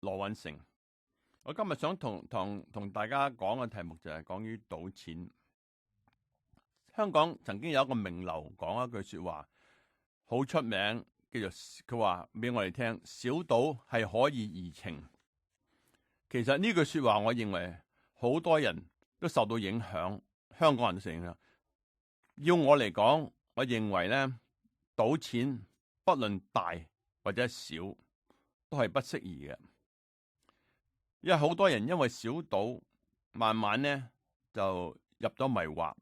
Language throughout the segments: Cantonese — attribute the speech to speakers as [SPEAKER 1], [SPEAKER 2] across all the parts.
[SPEAKER 1] 羅允成。我今日想同大家講嘅題目就係講於賭錢。香港曾經有一個名流講一句說話，好出名，叫做佢話俾我哋聽：小賭係可以怡情。其實呢句說話，我認為好多人都受到影響，香港人都受影響。要我嚟講，我認為咧，賭錢不論大或者小，都係不適宜嘅。因為好多人因為小賭，慢慢咧就入咗迷惑，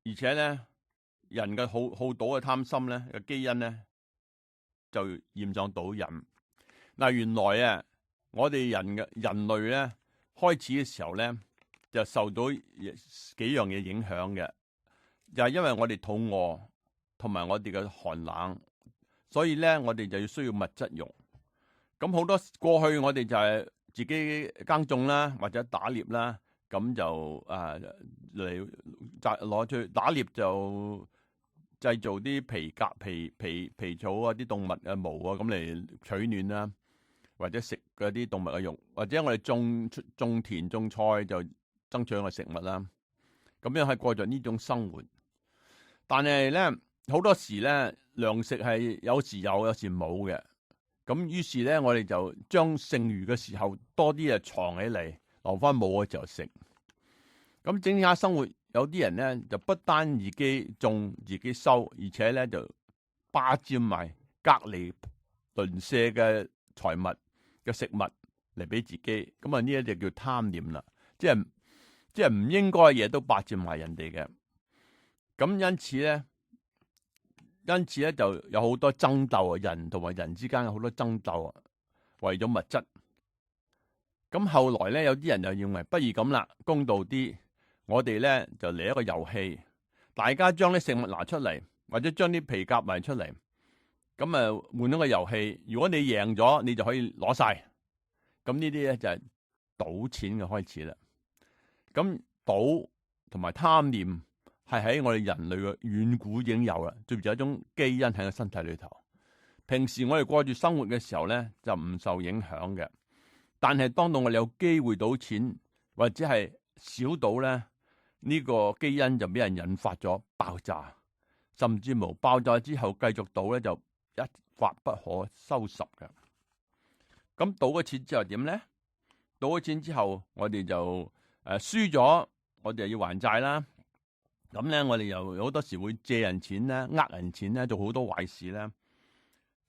[SPEAKER 1] 而且咧人嘅好賭嘅貪心咧嘅基因咧就染上賭癮。嗱，原來啊，我哋人類咧開始嘅時候咧就受到幾樣嘢影響嘅，就係因為我哋肚餓同埋我哋嘅寒冷，所以咧我哋就要需要物質慾。咁好多過去我哋就係自己耕種啦，或者打獵啦，咁就嚟攞出去打獵就製造啲皮革、皮草啊，啲動物嘅毛啊，咁嚟取暖啦，或者食嗰啲動物嘅肉，或者我哋種田種菜就爭取個食物啦。咁樣係過着呢種生活，但係咧好多時咧糧食係有時有，有時冇嘅。咁於是咧，我哋就將剩餘嘅時候多啲藏起嚟，留翻冇嘅時候食。咁整下生活，有啲人咧就不單自己種自己收，而且咧就霸佔埋隔籬鄰舍嘅財物嘅食物嚟俾自己。咁啊呢一就叫貪念啦，即係唔應該嘅嘢都霸佔埋人哋嘅。咁因此咧就有好多爭鬥啊，人同埋人之間有好多爭鬥啊，為咗物質。咁後來咧有啲人就認為不如咁啦，公道啲，我哋咧就嚟一個遊戲，大家將啲食物拿出嚟，或者將啲皮夾埋出嚟，咁啊換一個遊戲。如果你贏咗，你就可以攞晒。咁呢啲咧就係賭錢嘅開始啦。咁賭同埋貪念係喺我哋人類嘅遠古已經有啦，最就有一種基因喺個身體裏頭。平時我哋過住生活嘅時候咧，就唔受影響嘅。但係當到我哋有機會賭錢或者係小賭咧，呢個基因就俾人引發咗爆炸，甚至無爆炸之後繼續賭咧就一發不可收拾嘅。咁賭咗錢之後點咧？賭咗錢之後，我哋就輸咗，我哋要還債啦。咁咧，我哋又好多時會借人錢咧，呃人錢咧，做好多壞事咧，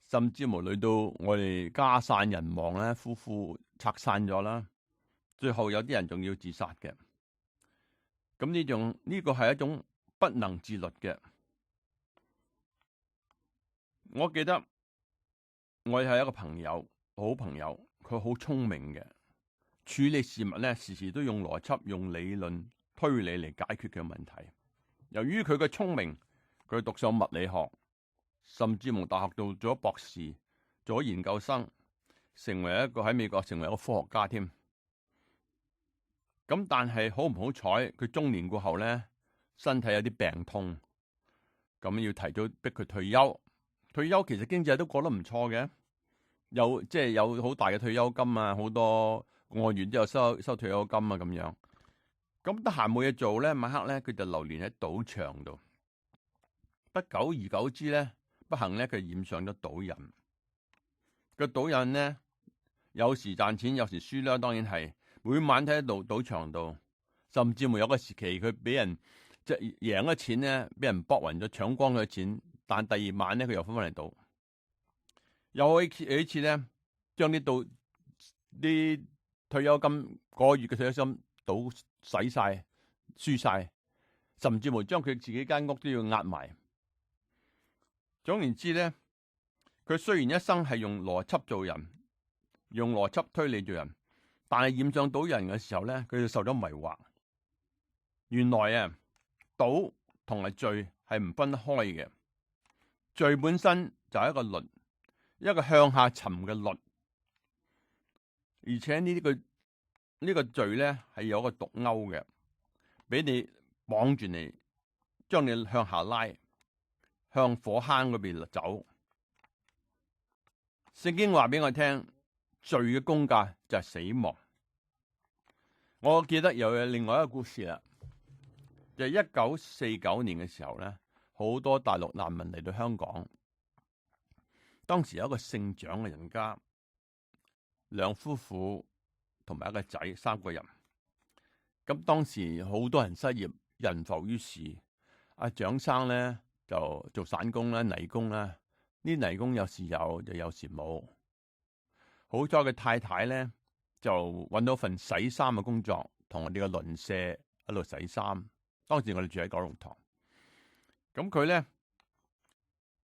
[SPEAKER 1] 甚至無累到我哋家散人亡咧，夫婦拆散咗啦，最後有啲人仲要自殺嘅。咁呢個係一種不能自律嘅。我記得我係一個朋友，好朋友，佢好聰明嘅，處理事物咧，時時都用邏輯、用理論推理嚟解決嘅問題。由於佢嘅聰明，佢讀上物理學，甚至從大學度做咗博士，做咗研究生，成為一個喺美國成為一個科學家添。咁但係好唔好彩，佢中年過後咧，身體有啲病痛，咁要提早逼佢退休。退休其實經濟都過得唔錯嘅，有好大嘅退休金啊，好多個月之後收退休金啊咁樣。咁得閒冇嘢做咧，晚黑咧佢就流連喺賭場度。不久而久之咧，不幸咧佢染上咗賭癮。個賭癮咧，有時賺錢，有時輸啦。當然係每晚喺賭場度，甚至乎有個時期佢俾人即係贏咗錢咧，俾人搏暈咗，搶光佢錢。但第二晚咧，佢又翻返嚟賭。有一次咧，將啲退休金個月嘅退休金賭使晒、輸晒，甚至乎將佢自己間屋都要壓埋。總言之咧，佢雖然一生係用邏輯做人，用邏輯推理做人，但係染上賭人嘅時候咧，佢就受咗迷惑。原來啊，賭同埋罪係唔分開嘅。罪本身就係一個律，一個向下沉嘅律，而且呢個罪咧係有一個毒鈎嘅，俾你綁住你，將你向下拉，向火坑嗰邊走，聖經話俾我聽，罪嘅工價就係死亡。我記得又有另外一個故事啦，就係1949年嘅時候咧，好多大陸難民嚟到香港。當時有一個姓蔣嘅人家，兩夫婦同埋一個仔，3個人。咁當時好多人失業，人浮於事。阿蔣生咧就做散工啦、泥工啦。呢泥工有時有，就有時冇。好彩佢太太咧就搵到份洗衫嘅工作，同我哋嘅鄰舍喺度洗衫。當時我哋住喺九龍塘。咁佢咧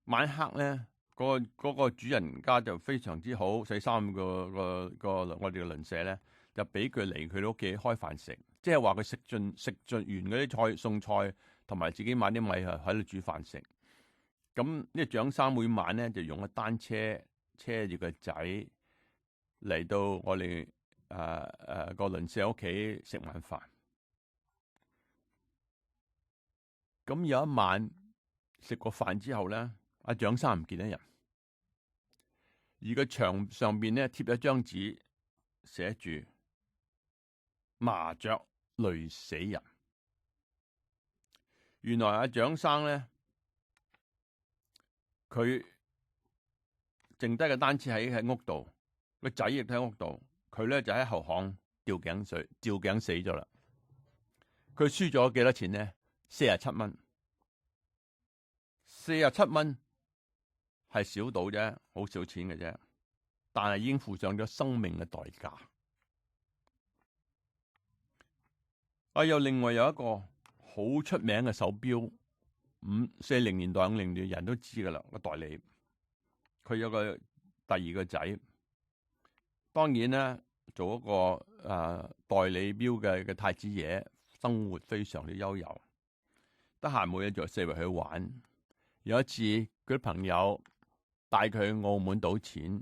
[SPEAKER 1] 晚黑咧。嗰個主人家就非常之好，洗衫個我哋嘅鄰舍咧，就俾佢嚟佢屋企開飯食，即係話佢食盡完嗰啲菜餸菜，同埋自己買啲米喺度煮飯食。咁呢個蔣生每晚咧就用個單車車住個仔嚟到我哋個鄰舍屋企食晚飯。咁有一晚食過飯之後咧，阿蔣生唔見得人。而個牆上邊咧貼咗張紙，寫住麻雀累死人。原來阿蔣生咧，佢剩低嘅單車喺屋度，個仔亦都喺屋度，佢咧就喺後巷吊頸死咗啦。佢輸咗幾多錢咧？47蚊。47蚊。係少到啫，好少錢嘅啫，但係已經付上咗生命嘅代價。又另外有一個好出名嘅手錶，40年代、50年人都知噶啦，個代理。佢有個第二個仔，當然咧做一個代理錶嘅太子爺，生活非常之悠遊，得閒冇嘢做，四圍去玩。有一次佢啲朋友帶佢去澳門賭錢，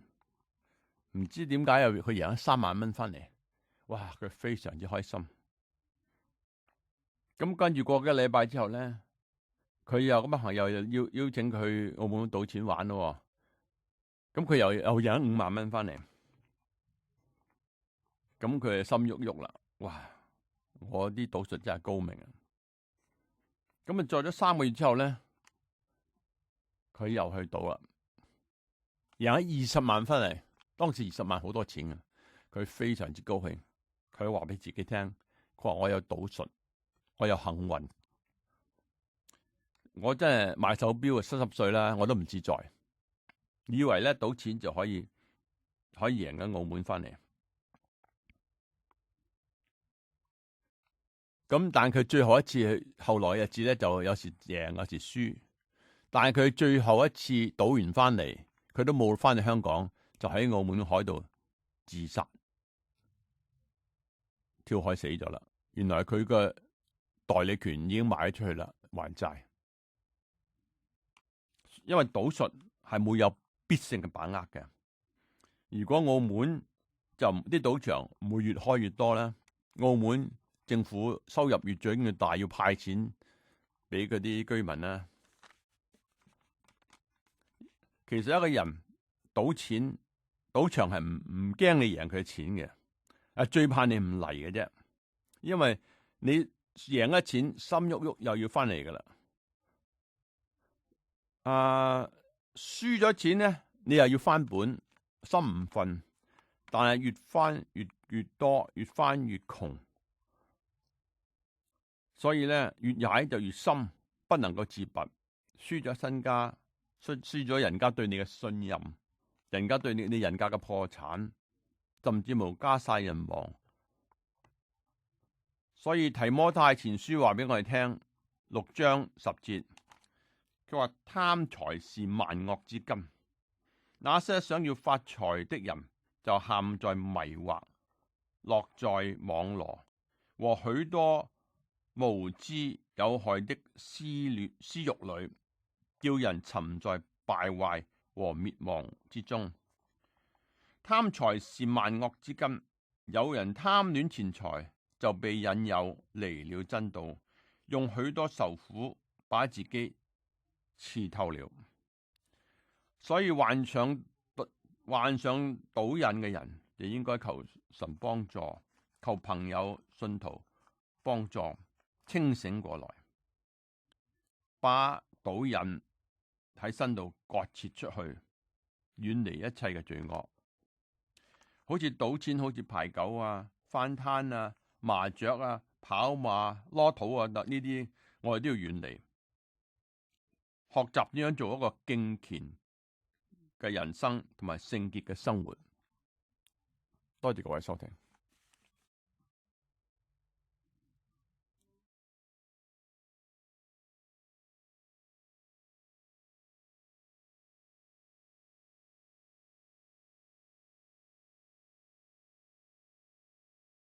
[SPEAKER 1] 唔知點解又佢贏咗3萬蚊翻嚟，哇！佢非常之開心。咁跟住過幾個禮拜之後咧，佢又咁嘅朋友又邀請佢去澳門賭錢玩咯。咁佢又贏咗5萬蚊翻嚟，咁佢就心喐喐啦。哇！我啲賭術真係高明啊！咁啊，做咗3個月之後咧，佢又去賭啦。贏咗20萬翻嚟，當時20萬好多錢啊！佢非常之高興，佢話俾自己聽，佢話我有賭術，我有幸運，我真係買手錶啊，70歲啦，我都唔自在，以為咧賭錢就可以贏緊澳門翻嚟。咁但係佢最後一次，後來日子咧就有時贏，有時輸。但係佢最後一次賭完翻嚟，佢都冇翻嚟香港，就喺澳門海度自殺，跳海死咗啦。原來佢個代理權已經賣咗出去啦，還債。因為賭術係冇有必勝嘅把握嘅。如果澳門就啲賭場唔會越開越多咧，澳門政府收入越準越大，要派錢俾嗰啲居民咧。其實一個人賭錢，賭場係唔驚你贏佢錢嘅，最怕你唔嚟嘅啫。因為你贏咗錢，心喐喐又要翻嚟噶啦。輸咗錢咧，你又要翻本，心唔忿。但係越翻越多，越翻越窮。所以咧，越踩就越深，不能夠自拔，輸咗身家。輸咗人家對你嘅信任，人家對你人家嘅破產，甚至無家晒人亡。所以提摩太前書話俾我哋聽，6章10節，佢話貪財是萬惡之根，那些想要發財的人就陷在迷惑、落在網羅和許多無知有害的私欲裏，叫人沉在敗壞和滅亡之中。貪財是萬惡之根，有人貪戀錢財，就被引誘離了真道，用許多愁苦把自己刺透了。所以患上患上賭癮嘅人，就應該求神幫助，求朋友信徒幫助，清醒過來，把賭癮喺身度割切出去，遠離一切嘅罪惡。好似賭錢，好似牌九啊、翻攤啊、麻雀啊、跑馬、攞土啊，呢啲我哋都要遠離。學習點樣做一個敬虔嘅人生同埋聖潔嘅生活。多謝各位收聽。